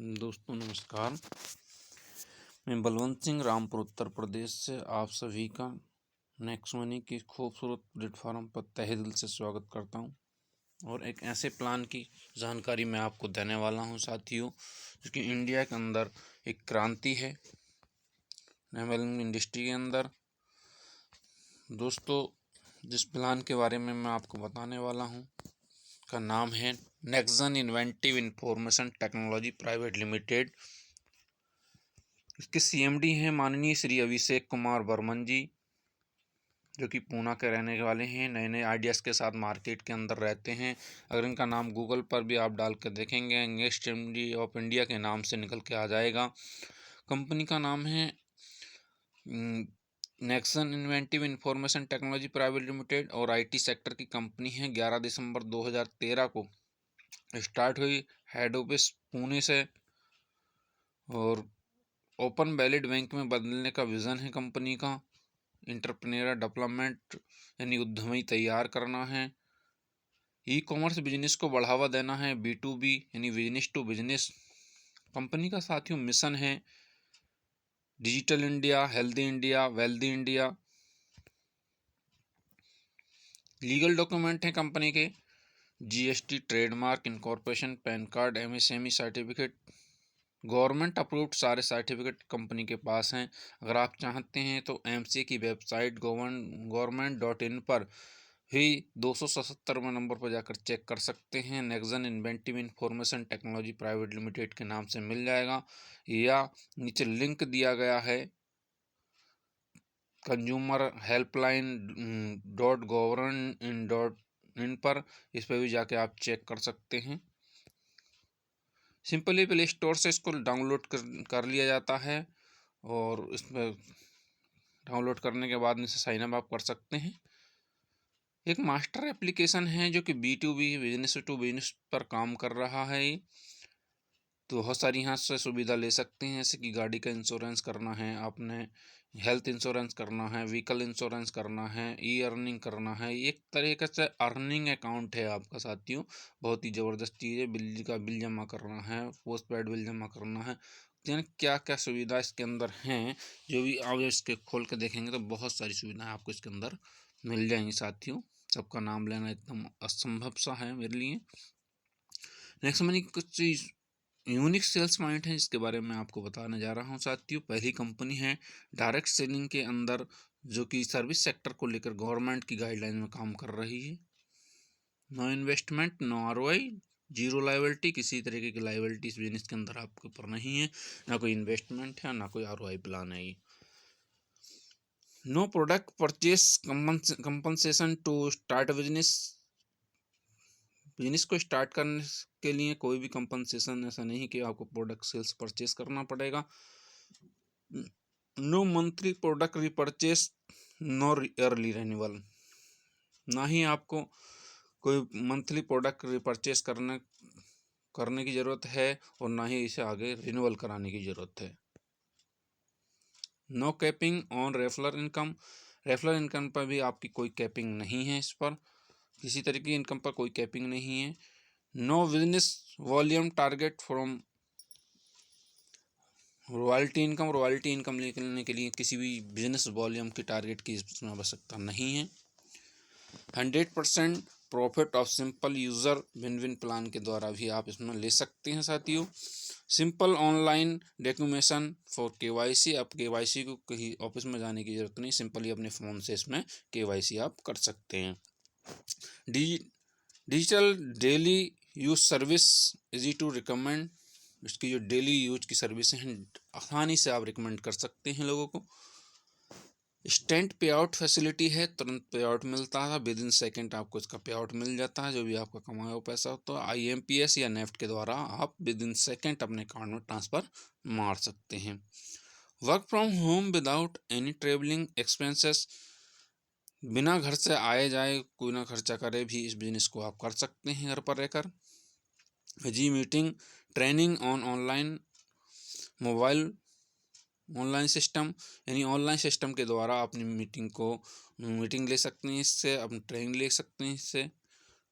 दोस्तों नमस्कार। मैं बलवंत सिंह रामपुर उत्तर प्रदेश से आप सभी का नेक्स्ट मनी की खूबसूरत प्लेटफॉर्म पर तहे दिल से स्वागत करता हूं और एक ऐसे प्लान की जानकारी मैं आपको देने वाला हूं साथियों, जो कि इंडिया के अंदर एक क्रांति है नेवलिंग इंडस्ट्री के अंदर। दोस्तों, जिस प्लान के बारे में मैं आपको बताने वाला हूं का नाम है Nexon inventive information technology private limited. इसके सीएमडी हैं माननीय श्री अभिषेक कुमार बर्मन जी, जो कि पूना के रहने वाले हैं। नए नए आइडियाज़ के साथ मार्केट के अंदर रहते हैं। अगर इनका नाम गूगल पर भी आप डाल कर देखेंगे, यंगेस्ट एमडी ऑफ इंडिया के नाम से निकल के आ जाएगा। कंपनी का नाम है Nexon inventive information technology private limited और आईटी सेक्टर की कंपनी है। 11 दिसंबर 2013 को स्टार्ट हुई। हेड ऑफिस पुणे से और ओपन वैलिड बैंक में बदलने का विज़न है कंपनी का। इंटरप्रेन्योर डेवलपमेंट यानी उद्यमी तैयार करना है। ई कॉमर्स बिजनेस को बढ़ावा देना है। B2B यानी बिजनेस टू बिजनेस कंपनी का साथियों मिशन है। Digital India, healthy India, wealthy India. Legal document हैं कंपनी के GST, trademark, incorporation, pan card, MSME certificate, government approved सारे सर्टिफिकेट कंपनी के पास हैं। अगर आप चाहते हैं तो MCA की वेबसाइट government.in पर भी 277वें नंबर पर जाकर चेक कर सकते हैं। Nexon inventive information technology private limited के नाम से मिल जाएगा, या नीचे लिंक दिया गया है कंज्यूमर हेल्पलाइन .gov.in पर। इस पर भी जाके आप चेक कर सकते हैं। सिंपली प्ले स्टोर से इसको डाउनलोड कर लिया जाता है और इसमें डाउनलोड करने के बाद इसे साइन अप आप कर सकते हैं। एक मास्टर एप्लीकेशन है जो कि B2B बिजनेस टू बिजनेस पर काम कर रहा है। तो बहुत सारी यहाँ से सुविधा ले सकते हैं, जैसे कि गाड़ी का इंश्योरेंस करना है आपने, हेल्थ इंश्योरेंस करना है, व्हीकल इंश्योरेंस करना है, ई अर्निंग करना है। एक तरीके से अर्निंग अकाउंट है आपका साथियों। बहुत ही ज़बरदस्त चीज़ है। बिजली का बिल जमा करना है, पोस्ट पेड बिल जमा करना है। यानी क्या क्या सुविधा इसके अंदर हैं, जो भी आप इसके खोल के देखेंगे तो बहुत सारी सुविधाएं आपको इसके अंदर मिल जाएंगी साथियों। सबका नाम लेना एकदम असंभव सा है मेरे लिए। नेक्स्ट मनी कुछ चीज़ यूनिक सेल्स पॉइंट है जिसके बारे में आपको बताने जा रहा हूँ साथियों। पहली कंपनी है डायरेक्ट सेलिंग के अंदर, जो कि सर्विस सेक्टर को लेकर गवर्नमेंट की गाइडलाइन में काम कर रही है। No investment, no ROI, zero liability. किसी तरीके की लाइबिलिटी इस बिजनेस के अंदर आपके ऊपर नहीं है, ना कोई इन्वेस्टमेंट है, ना कोई ROI प्लान है। No product purchase compensation to start business. Business को स्टार्ट करने के लिए कोई भी कंपनसेशन ऐसा नहीं कि आपको प्रोडक्ट सेल्स परचेस करना पड़ेगा। No monthly product repurchase, no yearly renewal. ना ही आपको कोई मंथली प्रोडक्ट रिपर्चेस करने की ज़रूरत है और ना ही इसे आगे रिन्यूअल कराने की ज़रूरत है। No capping on referral income. Referral income पर भी आपकी कोई कैपिंग नहीं है। इस पर किसी तरीके की इनकम पर कोई कैपिंग नहीं है। No business volume target from royalty income निकलने के लिए किसी भी बिजनेस वॉल्यूम की टारगेट की इसमें आवश्यकता नहीं है। 100% profit of simple user win win plan के द्वारा भी आप इसमें ले सकते हैं साथियों। Simple online documentation for KYC। आप KYC को कहीं ऑफिस में जाने की ज़रूरत नहीं, सिंपली अपने फ़ोन से इसमें KYC आप कर सकते हैं। Digital daily use service, easy to recommend. इसकी जो डेली यूज की सर्विस हैं आसानी से आप रिकमेंड कर सकते हैं लोगों को। इंस्टेंट पे आउट फैसिलिटी है, तुरंत पे आउट मिलता है, विद इन सेकेंड आपको इसका पे आउट मिल जाता है। जो भी आपका कमाया हुआ पैसा हो तो IMPS या नेफ्ट के द्वारा आप विद इन सेकेंड अपने अकाउंट में ट्रांसफ़र मार सकते हैं। Work from home without any travelling expenses. बिना घर से आए जाए कोई ना खर्चा करे भी इस बिजनेस को आप कर सकते हैं घर पर रहकर। जी meeting training on online system, यानी ऑनलाइन सिस्टम के द्वारा अपनी मीटिंग ले सकते हैं, इससे अपनी ट्रेनिंग ले सकते हैं, इससे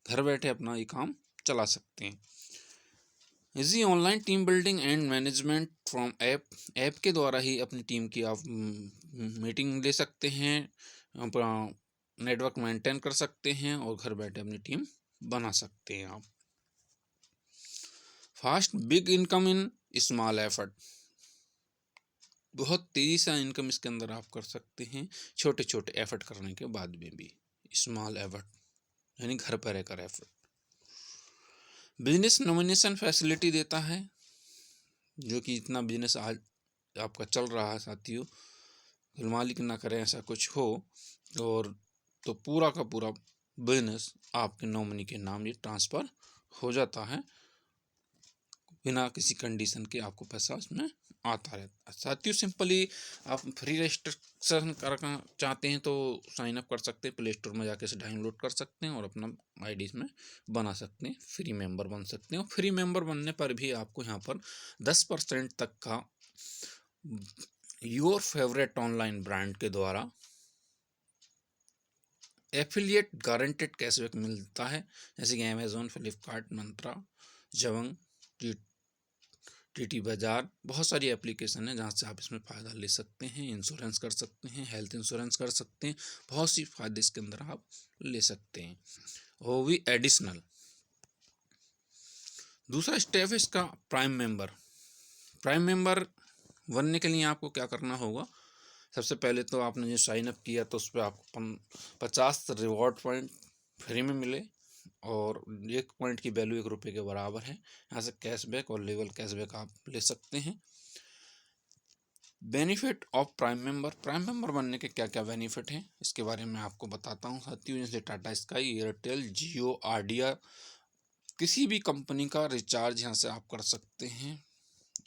घर बैठे अपना ये काम चला सकते हैं। Easy online team building and management from app के द्वारा ही अपनी टीम की आप मीटिंग ले सकते हैं, अपना नेटवर्क मेंटेन कर सकते हैं और घर बैठे अपनी टीम बना सकते हैं आप। Fast big income in small effort, बहुत तेज़ी से इनकम इसके अंदर आप कर सकते हैं छोटे छोटे एफर्ट करने के बाद में भी। स्मॉल एफर्ट यानी घर पर रहकर एफर्ट। बिजनेस नॉमिनेशन फैसिलिटी देता है, जो कि इतना बिजनेस आज आपका चल रहा है साथियों, मालिक ना करें ऐसा कुछ हो और तो पूरा का पूरा बिजनेस आपके नॉमिनी के नाम ये ट्रांसफ़र हो जाता है, बिना किसी कंडीशन के आपको पैसा उसमें आता रहता है। साथियों सिंपली आप फ्री रजिस्ट्रेशन करना चाहते हैं तो साइन अप कर सकते हैं, प्ले स्टोर में जाके से डाउनलोड कर सकते हैं और अपना आईडी इसमें बना सकते हैं, फ्री मेंबर बन सकते हैं। और फ्री मेंबर बनने पर भी आपको यहाँ पर 10% तक का योर फेवरेट ऑनलाइन ब्रांड के द्वारा एफिलिएट गारंटेड कैशबैक मिलता है, जैसे कि अमेजोन, फ्लिपकार्ट, मंत्रा, जबंग, टीटी बाजार, बहुत सारी एप्लीकेशन है जहाँ से आप इसमें फ़ायदा ले सकते हैं। इंश्योरेंस कर सकते हैं, हेल्थ इंश्योरेंस कर सकते हैं, बहुत सी फ़ायदे इसके अंदर आप ले सकते हैं। वो भी एडिशनल। दूसरा स्टेप है इसका प्राइम मेंबर। प्राइम मेंबर बनने के लिए आपको क्या करना होगा, सबसे पहले तो आपने जो साइन अप किया तो उस पर आपको 50 रिवॉर्ड पॉइंट फ्री में मिले और 1 पॉइंट की वैल्यू 1 रुपये के बराबर है। यहाँ से कैशबैक और लेवल कैशबैक आप ले सकते हैं। Benefit of prime member, prime member बनने के क्या क्या बेनिफिट हैं इसके बारे में आपको बताता हूँ साथियों। जैसे टाटा स्काई, एयरटेल, जियो, आइडिया, किसी भी कंपनी का रिचार्ज यहाँ से आप कर सकते हैं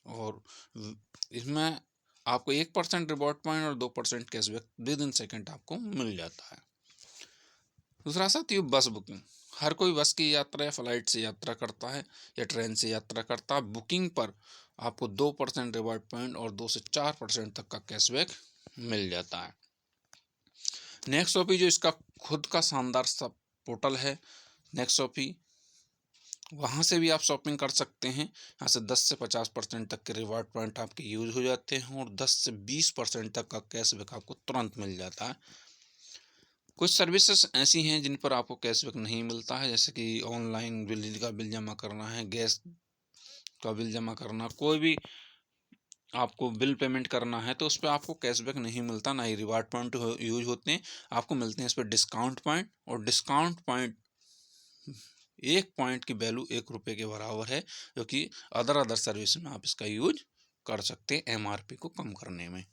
और इसमें आपको 1% रिवॉर्ड पॉइंट और 2% कैशबैक विद इन सेकेंड आपको मिल जाता है। दूसरा साथियों बस बुकिंग, हर कोई बस की यात्रा या फ्लाइट से यात्रा करता है या ट्रेन से यात्रा करता है। बुकिंग पर आपको 2% रिवॉर्ड पॉइंट और 2 से 4% तक का कैशबैक मिल जाता है। नेक्स्ट शॉपी जो इसका खुद का शानदार सा पोर्टल है नेक्स्ट शॉपी, वहाँ से भी आप शॉपिंग कर सकते हैं। यहाँ से 10 से 50% तक के रिवॉर्ड पॉइंट आपके यूज हो जाते हैं और 10 से 20% तक का कैशबैक आपको तुरंत मिल जाता है। कुछ सर्विसेज ऐसी हैं जिन पर आपको कैशबैक नहीं मिलता है, जैसे कि ऑनलाइन बिजली का बिल जमा करना है, गैस का बिल जमा करना, कोई भी आपको बिल पेमेंट करना है तो उस पर आपको कैशबैक नहीं मिलता, ना ही रिवार्ड पॉइंट यूज होते हैं। आपको मिलते हैं इस पर डिस्काउंट पॉइंट, और डिस्काउंट पॉइंट 1 पॉइंट की वैल्यू 1 रुपये के बराबर है, जो कि अदर सर्विस में आप इसका यूज कर सकते हैं MRP को कम करने में।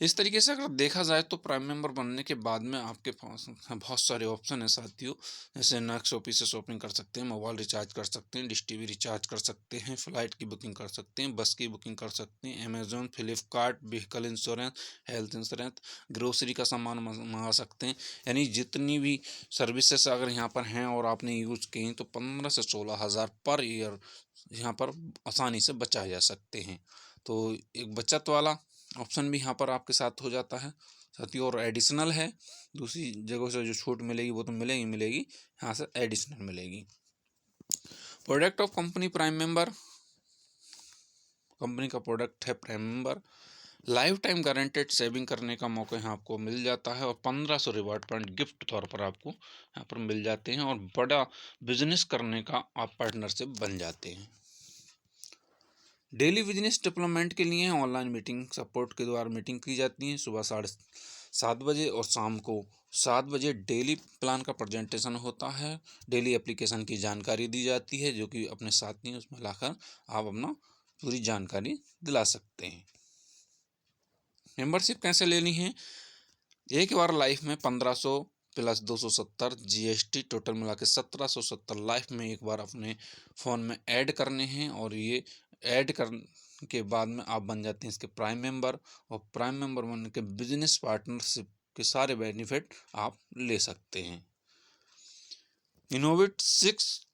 इस तरीके से अगर देखा जाए तो प्राइम मेंबर बनने के बाद में आपके पास बहुत सारे ऑप्शन हैं साथियों, जैसे नेक्स्ट शॉपी से शॉपिंग कर सकते हैं, मोबाइल रिचार्ज कर सकते हैं, डिश टीवी रिचार्ज कर सकते हैं, फ्लाइट की बुकिंग कर सकते हैं, बस की बुकिंग कर सकते हैं, Amazon, Flipkart, vehicle insurance, health insurance, grocery का सामान मंगा सकते हैं। यानी जितनी भी सर्विसेज अगर यहाँ पर हैं और आपने यूज की तो 15 से 16 हज़ार पर ईयर यहाँ पर आसानी से बचाए जा सकते हैं। तो एक बचत वाला ऑप्शन भी यहाँ पर आपके साथ हो जाता है साथियों। और एडिशनल है, दूसरी जगह से जो छूट मिलेगी वो तो मिलेगी, यहाँ से एडिशनल मिलेगी। Product of company prime member, company का प्रोडक्ट है prime member. Life time guaranteed saving करने का मौका यहाँ आपको मिल जाता है और 1500 रिवॉर्ड पॉइंट गिफ्ट तौर पर आपको यहाँ पर मिल जाते हैं और बड़ा बिजनेस करने का आप पार्टनरशिप बन जाते हैं। डेली बिजनेस डेवलपमेंट के लिए ऑनलाइन मीटिंग सपोर्ट के द्वारा मीटिंग की जाती है सुबह 7:30 बजे और शाम को 7 बजे। डेली प्लान का प्रेजेंटेशन होता है, डेली एप्लीकेशन की जानकारी दी जाती है जो कि अपने साथ नहीं उसमें लाकर आप अपना पूरी जानकारी दिला सकते हैं। मेंबरशिप कैसे लेनी है, एक बार लाइफ में 1500 प्लस 270 GST टोटल मिला के 1770 लाइफ में एक बार अपने फ़ोन में ऐड करने हैं और ये ऐड करने के बाद में आप बन जाते हैं इसके प्राइम मेंबर। और प्राइम मेंबर बनने के बिजनेस पार्टनरशिप के सारे बेनिफिट आप ले सकते हैं। इनोवेट 6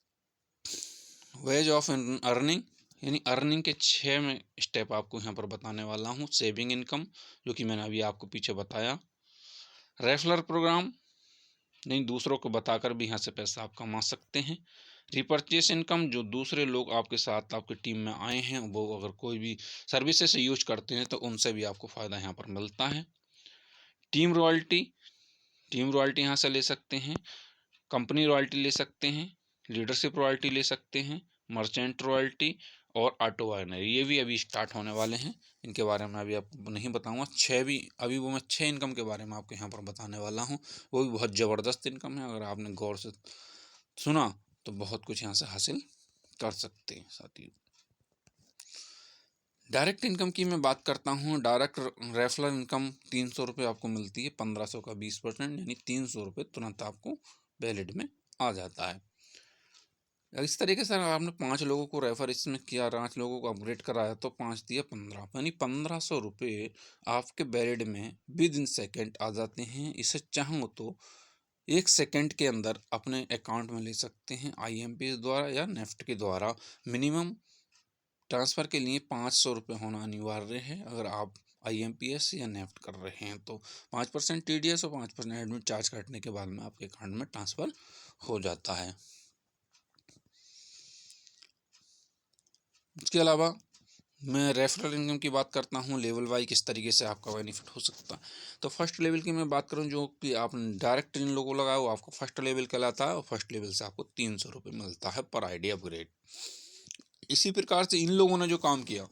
वेज ऑफ अर्निंग, यानी अर्निंग के 6 में स्टेप आपको यहाँ पर बताने वाला हूँ। सेविंग इनकम, जो कि मैंने अभी आपको पीछे बताया। रेफरल प्रोग्राम, नहीं दूसरों को बताकर भी यहाँ से पैसा आप कमा सकते हैं। रिपर्चेस इनकम, जो दूसरे लोग आपके साथ आपकी टीम में आए हैं वो अगर कोई भी सर्विसेज यूज करते हैं तो उनसे भी आपको फ़ायदा यहाँ पर मिलता है। टीम रॉयल्टी, टीम रॉयल्टी यहाँ से ले सकते हैं, कंपनी रॉयल्टी ले सकते हैं, लीडरशिप रॉयल्टी ले सकते हैं, मर्चेंट रॉयल्टी और ऑटो वाइनरी, ये भी अभी स्टार्ट होने वाले हैं। इनके बारे में अभी आपको नहीं बताऊंगा। मैं 6 इनकम के बारे में आपको यहाँ पर बताने वाला हूँ। वो भी बहुत ज़बरदस्त इनकम है, अगर आपने गौर से सुना तो बहुत कुछ यहाँ से हासिल कर सकते हैं साथियों। डायरेक्ट इनकम की मैं बात करता हूँ। डायरेक्ट रेफरल इनकम 300 रुपये आपको मिलती है, 1500 का 20%, यानी 300 रुपये तुरंत आपको वैलिड में आ जाता है। इस तरीके से अगर आपने 5 लोगों को रेफर इसमें किया, 5 लोगों को अपग्रेड कराया तो 5 दिया 15, यानी 1500 रुपये आपके वैलिड में विद इन सेकेंड आ जाते हैं। इसे चाहो तो 1 सेकेंड के अंदर अपने अकाउंट में ले सकते हैं, IMPS द्वारा या नेफ्ट के द्वारा। मिनिमम ट्रांसफ़र के लिए 500 रुपये होना अनिवार्य है। अगर आप IMPS या नेफ्ट कर रहे हैं तो 5% TDS और 5% एडमिट चार्ज काटने के बाद में आपके अकाउंट में ट्रांसफ़र हो जाता है। इसके अलावा मैं रेफरल इनकम की बात करता हूँ, लेवल वाइज किस तरीके से आपका बेनिफिट हो सकता है। तो फर्स्ट लेवल की मैं बात करूँ, जो कि आपने डायरेक्ट इन लोगों को लगाया वो आपको फर्स्ट लेवल कहलाता है, और फर्स्ट लेवल से आपको 300 रुपये मिलता है पर ID अपग्रेड। इसी प्रकार से इन लोगों ने जो काम किया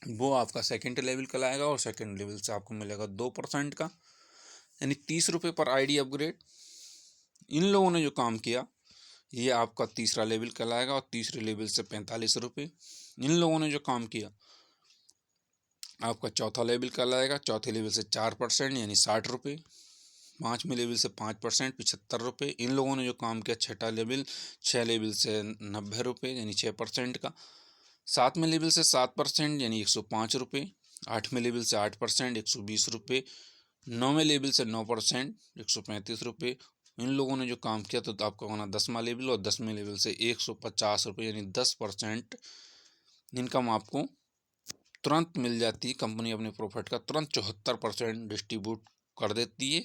वो आपका सेकेंड लेवल कहलाएगा, और सेकेंड लेवल से आपको मिलेगा 2% का, यानी 30 रुपये पर ID अपग्रेड। इन लोगों ने जो काम किया ये आपका तीसरा लेवल कहलाएगा, और तीसरे लेवल से 45 रुपये। इन लोगों ने जो काम किया आपका चौथा लेवल कहलाएगा, चौथे लेवल से 4% यानी 60 रुपये। पाँचवें लेवल से 5% 75 रुपये। इन लोगों ने जो काम किया छठा लेवल, 6 लेवल से 90 रुपये यानी 6% का। सातवें लेवल से 7% यानी 105 रुपये। आठवें लेवल से 8% 120 रुपये। नौवें लेवल से 9% 135 रुपये। इन लोगों ने जो काम किया तो आपका होना 10वां लेवल, और 10वें लेवल से 150 रुपये यानी 10% इनकम आपको तुरंत मिल जाती है। कंपनी अपने प्रॉफिट का तुरंत 74% डिस्ट्रीब्यूट कर देती है।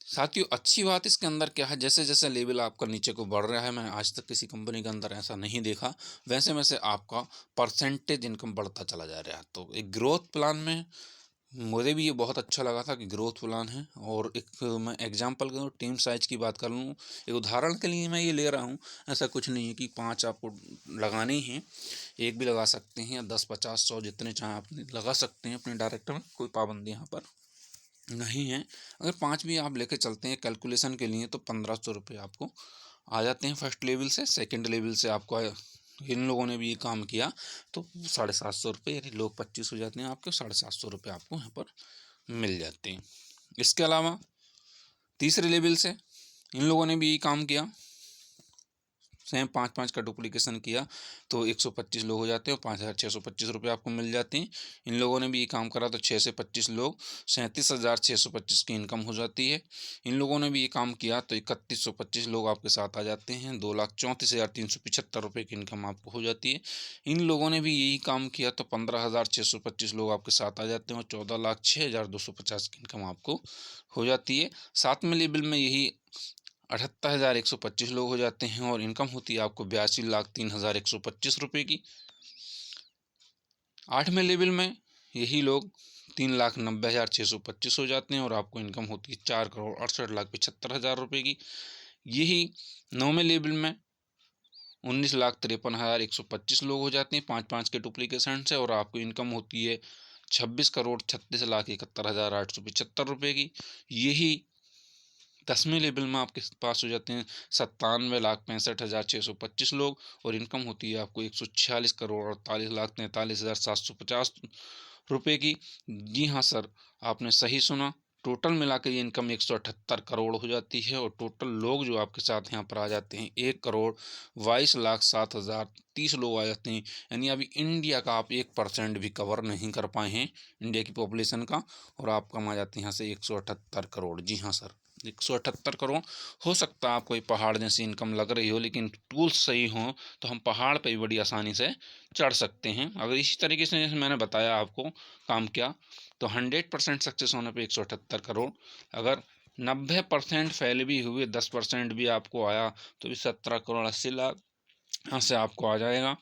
साथियों अच्छी बात इसके अंदर क्या है, जैसे जैसे लेवल आपका नीचे को बढ़ रहा है, मैंने आज तक किसी कंपनी के अंदर ऐसा नहीं देखा, वैसे वैसे आपका परसेंटेज इनकम बढ़ता चला जा रहा है। तो एक ग्रोथ प्लान में मुझे भी ये बहुत अच्छा लगा था कि ग्रोथ प्लान है। और एक मैं एग्जांपल करूँ, टीम साइज की बात कर लूँ, एक उदाहरण के लिए मैं ये ले रहा हूँ। ऐसा कुछ नहीं है कि 5 आपको लगाने ही हैं, एक भी लगा सकते हैं, या 10 50 100 जितने चाहें आप लगा सकते हैं अपने डायरेक्टर में, कोई पाबंदी यहाँ पर नहीं है। अगर 5 भी आप लेके चलते हैं कैलकुलेशन के लिए तो 1500 रुपये आपको आ जाते हैं फर्स्ट लेवल से। सेकंड लेवल से आपको इन लोगों ने भी ये काम किया तो 750 रुपये, यानी लोग 25 हो जाते हैं आपके, 750 रुपये आपको यहाँ पर मिल जाते हैं। इसके अलावा तीसरे लेवल से इन लोगों ने भी ये काम किया, सेम 5-5 का डुप्लीकेशन किया तो 125 लोग हो जाते हैं, और 5625 रुपये आपको मिल जाते हैं। इन लोगों ने भी ये काम करा तो 6 से 25 लोग 37,625 की इनकम हो जाती है। इन लोगों ने भी ये काम किया तो 3125 लोग आपके साथ आ जाते हैं, 2,34,375 रुपये की इनकम आपको हो जाती है। इन लोगों ने भी यही काम किया तो 15,625 लोग आपके साथ आ जाते हैं, और 14,06,250 की इनकम आपको हो जाती है। सातवें लेवल में यही 78,125 लोग हो जाते हैं, और इनकम होती है आपको 82,03,125 रुपये की। आठवें लेवल में यही लोग 3,90,625 हो जाते हैं, और आपको इनकम होती है 4,68,75,000 रुपये की। यही नौवें लेवल में 19,53,125 लोग हो जाते हैं 5-5 के डुप्लीकेशन से, और आपको इनकम होती है 26,36,71,875 रुपये की। यही 10वें लेवल में आपके पास हो जाते हैं 97,65,625 लोग, और इनकम होती है आपको 146,48,43,750 रुपये की। जी हाँ सर, आपने सही सुना, टोटल मिला के ये इनकम 178 करोड़ हो जाती है, और टोटल लोग जो आपके साथ यहाँ पर आ जाते हैं 1,22,07,030 लोग आ जाते हैं। यानी अभी इंडिया का आप 1% भी कवर नहीं कर पाए हैं इंडिया की पॉपुलेशन का, और आप कमा जाते हैं यहाँ से 178 करोड़। जी हाँ सर, 178 करोड़। हो सकता है आपको ये पहाड़ जैसी इनकम लग रही हो, लेकिन टूल्स सही हों तो हम पहाड़ पे भी बड़ी आसानी से चढ़ सकते हैं। अगर इसी तरीके से जैसे मैंने बताया आपको काम किया तो 100% सक्सेस होने पे 178 करोड़। अगर 90% फेल भी हुए, 10% भी आपको आया तो भी 17 करोड़ 80 लाख यहाँ से आपको आ जाएगा।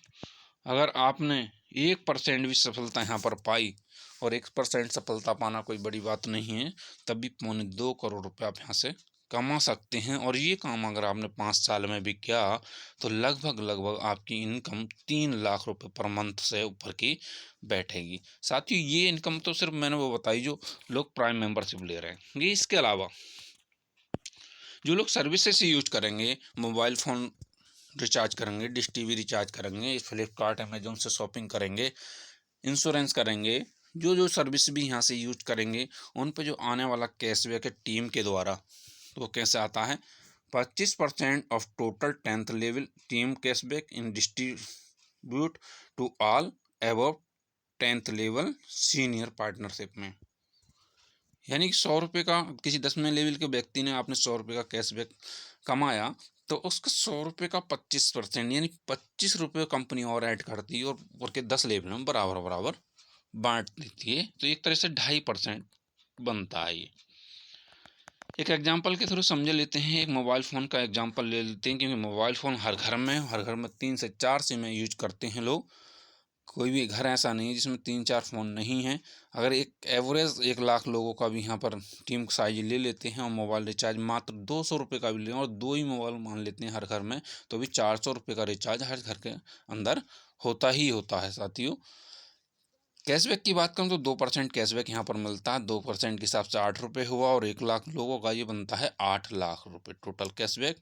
अगर आपने 1% भी सफलता यहाँ पर पाई, और 1% सफलता पाना कोई बड़ी बात नहीं है, तब भी 2.25 करोड़ रुपये आप यहाँ से कमा सकते हैं। और ये काम अगर आपने 5 साल में भी किया तो लगभग आपकी इनकम 3 लाख रुपए पर मंथ से ऊपर की बैठेगी। साथ ही ये इनकम तो सिर्फ मैंने वो बताई जो लोग प्राइम मेंबरशिप ले रहे हैं। ये इसके अलावा जो लोग सर्विसेज यूज करेंगे, मोबाइल फ़ोन रिचार्ज करेंगे, डिश टीवी रिचार्ज करेंगे, फ्लिपकार्ट अमेजोन से शॉपिंग करेंगे, इंश्योरेंस करेंगे, जो जो सर्विस भी यहाँ से यूज करेंगे, उन पे जो आने वाला कैशबैक है टीम के द्वारा, तो वो कैसे आता है, 25% off total 10th level team cashback in distribute to all above 10th level senior partnership में। यानी कि 100 रुपये का किसी 10वें लेवल के व्यक्ति ने आपने 100 रुपये का कैशबैक कमाया, तो उसका 100 रुपये का 25% यानी 25 रुपये कंपनी और ऐड करती है और के 10 लेवल में बराबर बांट देती है। तो एक तरह से 2.5% बनता है। ये एक एग्जांपल के थ्रू समझ लेते हैं। एक मोबाइल फ़ोन का एग्जांपल ले लेते हैं, क्योंकि मोबाइल फ़ोन हर घर में 3 से 4 सिम यूज करते हैं लोग। कोई भी घर ऐसा नहीं है जिसमें 3-4 फ़ोन नहीं हैं। अगर एक एवरेज 1 लाख लोगों का भी यहाँ पर टीम साइज ले लेते हैं और मोबाइल रिचार्ज मात्र 200 रुपये का भी लें और 2 ही मोबाइल मान लेते हैं हर घर में, तो भी 400 रुपये का रिचार्ज हर घर के अंदर होता ही होता है। साथियों, कैशबैक की बात करूँ तो 2% कैशबैक यहाँ पर मिलता है। 2% के हिसाब से 8 रुपये हुआ, और 1 लाख लोगों का ये बनता है 8 लाख रुपये टोटल कैशबैक।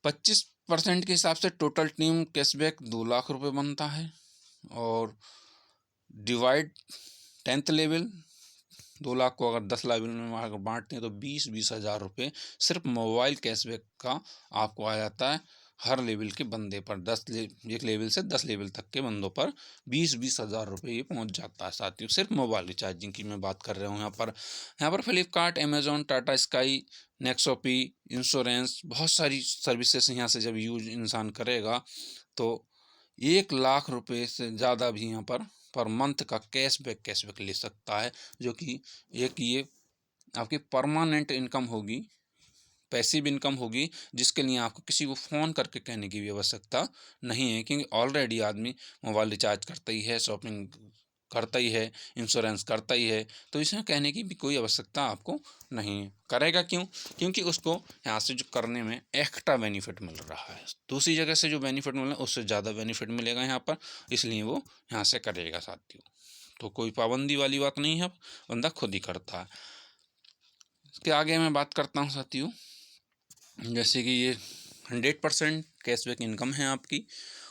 25% के हिसाब से टोटल टीम कैशबैक 2 लाख रुपये बनता है। और डिवाइड 10th लेवल 2 लाख को अगर 10 लेवल में अगर बांटते हैं तो 20 हज़ार रुपये सिर्फ मोबाइल कैशबैक का आपको आ जाता है हर लेवल के बंदे पर। 1 लेवल से 10 लेवल तक के बंदों पर 20 हज़ार रुपये ये पहुंच जाता है। साथियों, सिर्फ मोबाइल रिचार्जिंग की मैं बात कर रहा हूँ। यहाँ पर फ्लिपकार्ट, अमेजोन, टाटा स्काई, नेक्सोपी, इंश्योरेंस, बहुत सारी सर्विसेज यहाँ से जब यूज इंसान करेगा तो 1 लाख रुपये से ज़्यादा भी यहाँ पर मंथ का कैशबैक ले सकता है, जो कि एक ये आपकी परमानेंट इनकम होगी, पैसिव इनकम होगी, जिसके लिए आपको किसी को फ़ोन करके कहने की भी आवश्यकता नहीं है, क्योंकि ऑलरेडी आदमी मोबाइल रिचार्ज करता ही है, शॉपिंग करता ही है, इंश्योरेंस करता ही है, तो इसमें कहने की भी कोई आवश्यकता आपको नहीं है। करेगा क्यों? क्योंकि उसको यहाँ से जो करने में एक्स्ट्रा बेनिफिट मिल रहा है, दूसरी जगह से जो बेनिफिट मिल रहा है उससे ज़्यादा बेनिफिट मिलेगा यहाँ पर, इसलिए वो यहाँ से करेगा। साथियों, तो कोई पाबंदी वाली बात नहीं है, बंदा खुद ही करता है। इसके आगे मैं बात करता हूँ साथियों, जैसे कि ये 100% कैशबैक इनकम है आपकी,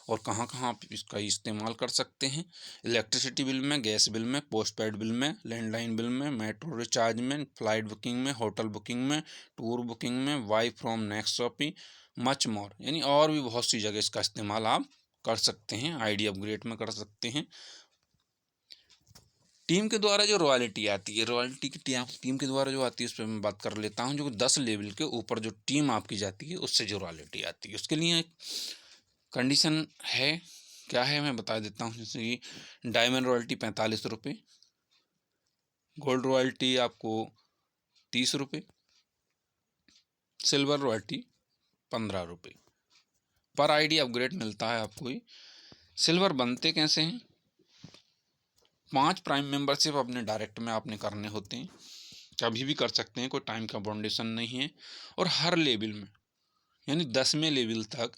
और कहाँ कहाँ आप इसका इस्तेमाल कर सकते हैं। इलेक्ट्रिसिटी बिल में, गैस बिल में, पोस्टपेड बिल में, लैंडलाइन बिल में, मेट्रो रिचार्ज में, फ्लाइट बुकिंग में, होटल बुकिंग में, टूर बुकिंग में, why from next shopping, much more, यानी और भी बहुत सी जगह इसका इस्तेमाल आप कर सकते हैं। आईडी अपग्रेड में कर सकते हैं। टीम के द्वारा जो रॉयल्टी आती है, रॉयल्टी की टीम के द्वारा जो आती है उस पर मैं बात कर लेता हूँ। जो 10 लेवल के ऊपर जो टीम आपकी जाती है उससे जो रॉयल्टी आती है, उसके लिए एक कंडीशन है। क्या है मैं बता देता हूँ। जैसे कि डायमंड रॉयल्टी 45 रुपये, गोल्ड रॉयल्टी आपको 30 रुपये, सिल्वर रॉयल्टी 15 रुपये पर आईडी अपग्रेड मिलता है आपको। ये सिल्वर बनते कैसे हैं? 5 प्राइम मेंबरशिप अपने डायरेक्ट में आपने करने होते हैं, कभी भी कर सकते हैं, कोई टाइम का बाउंडेशन नहीं है। और हर लेवल में, यानी 10वें लेवल तक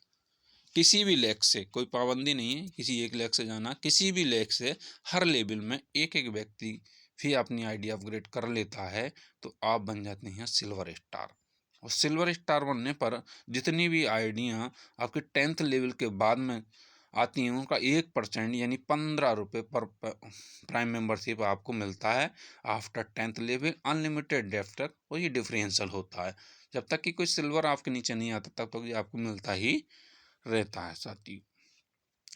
किसी भी लेग से कोई पाबंदी नहीं है, किसी एक लेग से जाना, किसी भी लेग से हर लेवल में एक एक व्यक्ति भी अपनी आईडी अपग्रेड कर लेता है तो आप बन जाते हैं सिल्वर स्टार। और सिल्वर स्टार बनने पर जितनी भी आईडियाँ आपके 10th लेवल के बाद में आती हैं उनका 1% यानी 15 रुपये पर प्राइम मेंबरशिप आपको मिलता है after 10th level, unlimited def तक। और ये डिफरेंशियल होता है, जब तक कि कोई सिल्वर आपके नीचे नहीं आता तब तक ये आपको मिलता ही रहता है। साथी,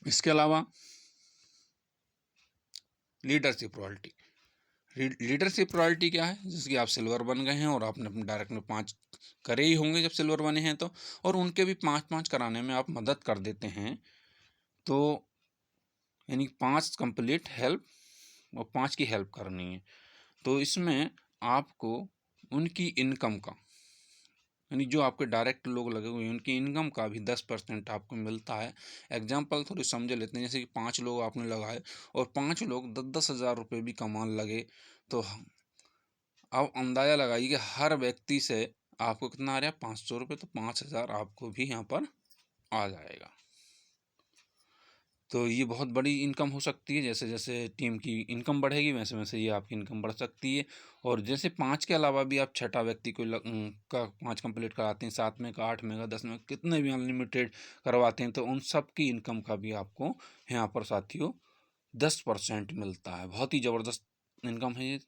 इसके अलावा लीडरशिप रॉयल्टी। लीडरशिप रॉयल्टी क्या है? जैसे कि आप सिल्वर बन गए हैं और आपने अपने डायरेक्ट में 5 करे ही होंगे जब सिल्वर बने हैं तो, और उनके भी 5-5 कराने में आप मदद कर देते हैं, तो यानी 5 कंप्लीट हेल्प और 5 की हेल्प करनी है। तो इसमें आपको उनकी इनकम का, यानी जो आपके डायरेक्ट लोग लगे हुए हैं उनकी इनकम का भी 10% आपको मिलता है। एग्जाम्पल थोड़ी समझ लेते हैं, जैसे कि 5 लोग आपने लगाए और 5 लोग 10-10 हज़ार रुपये भी कमाने लगे, तो अब अंदाज़ा लगाइए कि हर व्यक्ति से आपको कितना आ रहा है, 500 रुपये, तो 5,000 आपको भी यहाँ पर आ जाएगा। तो ये बहुत बड़ी इनकम हो सकती है। जैसे जैसे टीम की इनकम बढ़ेगी वैसे वैसे ये आपकी इनकम बढ़ सकती है। और जैसे 5 के अलावा भी आप छठा व्यक्ति को का 5 कंप्लीट कराते हैं, 7 में का, 8 में का, 10 में, कितने भी अनलिमिटेड करवाते हैं, तो उन सब की इनकम का भी आपको यहाँ पर साथियों 10% मिलता है। बहुत ही ज़बरदस्त इनकम है ये।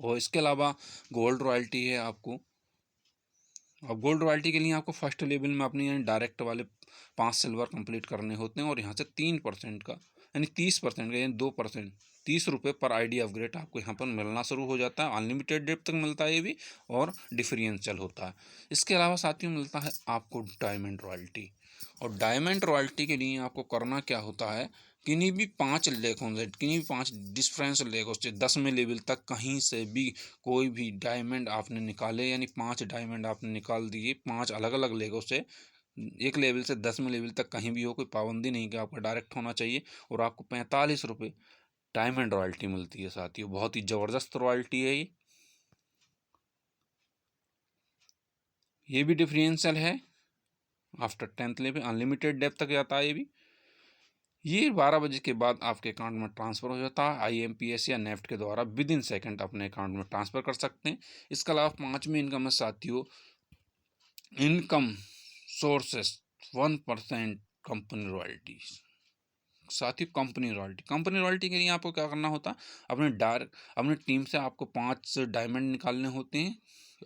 और इसके अलावा गोल्ड रॉयल्टी है आपको। अब गोल्ड रॉयल्टी के लिए आपको फर्स्ट लेवल में अपनी यानी डायरेक्ट वाले 5 सिल्वर कंप्लीट करने होते हैं, और यहाँ से 3% का यानी 30% का यानी 2%, 30 रुपये पर आईडी अपग्रेड आपको यहाँ पर मिलना शुरू हो जाता है। अनलिमिटेड डेट तक मिलता है ये भी, और डिफरेंशियल होता है। इसके अलावा साथियों मिलता है आपको डायमंड रॉयल्टी। और डायमंड रॉयल्टी के लिए आपको करना क्या होता है, किन्हीं भी 5 लेखों से, किन्हीं भी 5 डिफरेंस लेखों से 10वें लेवल तक कहीं से भी कोई भी डायमंड आपने निकाले, यानी 5 डायमंड आपने निकाल दिए 5 अलग अलग लेखों से, एक लेवल से 10वें लेवल तक कहीं भी हो, कोई पाबंदी नहीं कि आपका डायरेक्ट होना चाहिए, और आपको 45 रुपये डायमंड रॉयल्टी मिलती है साथियों। बहुत ही ज़बरदस्त रॉयल्टी है ये भी डिफरेंशियल है। After 10th level unlimited depth तक जाता है ये 12 बजे के बाद आपके अकाउंट में ट्रांसफ़र हो जाता है। IMPS या नेफ्ट के द्वारा विद इन सेकेंड अपने अकाउंट में ट्रांसफ़र कर सकते हैं। इसके अलावा 5वीं इनकम है साथियों, इनकम सोर्सेस 1% कंपनी रॉयल्टी। साथियों कंपनी रॉयल्टी के लिए आपको क्या करना होता है, अपनी टीम से आपको 5 डायमंड निकालने होते हैं,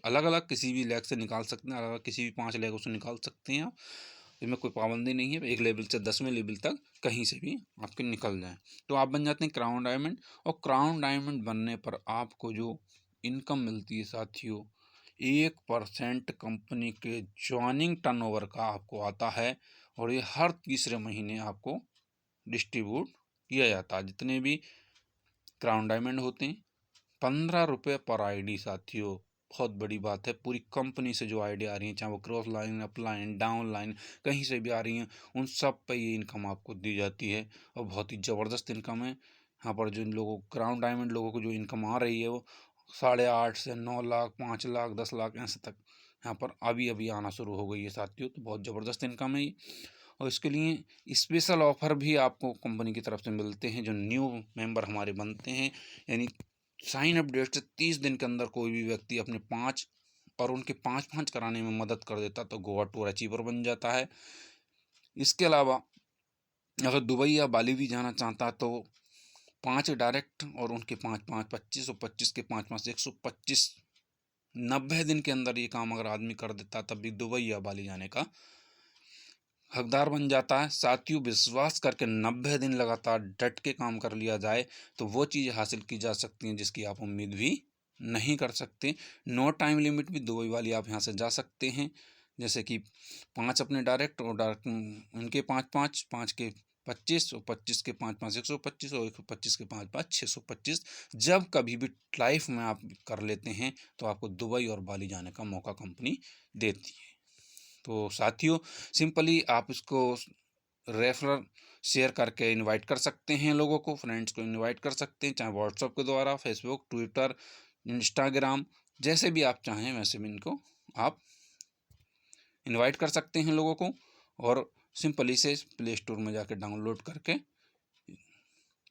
अलग अलग किसी भी लेग से निकाल सकते हैं, अलग अलग किसी भी 5 लेगों से निकाल सकते हैं आप, इसमें कोई पाबंदी नहीं है। एक लेवल से 10वें लेवल तक कहीं से भी आपके निकल जाए, तो आप बन जाते हैं क्राउन डायमंड। और क्राउन डायमंड बनने पर आपको जो इनकम मिलती है साथियों, 1% कंपनी के ज्वाइनिंग टर्नओवर का आपको आता है, और ये हर तीसरे महीने आपको डिस्ट्रीब्यूट किया जाता है। जितने भी क्राउन डायमंड होते हैं 15 रुपये पर आईडी साथियों, बहुत बड़ी बात है। पूरी कंपनी से जो आईडी आ रही है, चाहे वो cross line, up line, down line, कहीं से भी आ रही हैं, उन सब पे ये इनकम आपको दी जाती है, और बहुत ही ज़बरदस्त इनकम है। यहाँ पर जिन लोगों क्राउन डायमंड लोगों को जो इनकम आ रही है वो 8.5 से 9 लाख, 5 लाख, 10 लाख ऐसे तक यहाँ पर अभी अभी आना शुरू हो गई है साथियों। तो बहुत ज़बरदस्त इनकम है ये। और इसके लिए स्पेशल ऑफ़र भी आपको कंपनी की तरफ से मिलते हैं, जो न्यू मेंबर हमारे बनते हैं, यानी साइन अप डेट से 30 दिन के अंदर कोई भी व्यक्ति अपने 5 और उनके 5-5 कराने में मदद कर देता तो गोवा टूर अचीवर बन जाता है। इसके अलावा अगर दुबई या बाली भी जाना चाहता तो 5 डायरेक्ट और उनके 5-5, 25 और 25 के 5-5, 125 90 दिन के अंदर ये काम अगर आदमी कर देता तब भी दुबई या बाली जाने का हकदार बन जाता है। साथियों विश्वास करके 90 दिन लगातार डट के काम कर लिया जाए तो वो चीज़ हासिल की जा सकती हैं जिसकी आप उम्मीद भी नहीं कर सकते। नो टाइम लिमिट भी दुबई वाली आप यहाँ से जा सकते हैं, जैसे कि 5 अपने डायरेक्ट और उनके 5-5, 5 के 25 और 25 के 5-5 125 और 125 के 5-5 625 जब कभी भी लाइफ में आप कर लेते हैं तो आपको दुबई और बाली जाने का मौका कंपनी देती है। तो साथियों सिंपली आप इसको रेफरल शेयर करके इनवाइट कर सकते हैं, लोगों को, फ्रेंड्स को इनवाइट कर सकते हैं, चाहे व्हाट्सएप के द्वारा, फेसबुक, ट्विटर, इंस्टाग्राम, जैसे भी आप चाहें वैसे भी इनको आप इनवाइट कर सकते हैं लोगों को, और सिंपली से प्ले स्टोर में जाकर डाउनलोड करके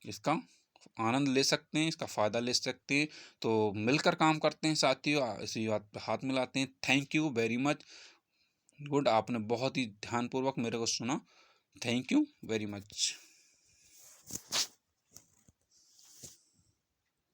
इसका आनंद ले सकते हैं, इसका फ़ायदा ले सकते हैं। तो मिलकर काम करते हैं साथियों, इसी बात पे हाथ मिलाते हैं। Thank you very much. Good, आपने बहुत ही ध्यानपूर्वक मेरे को सुना। Thank you very much.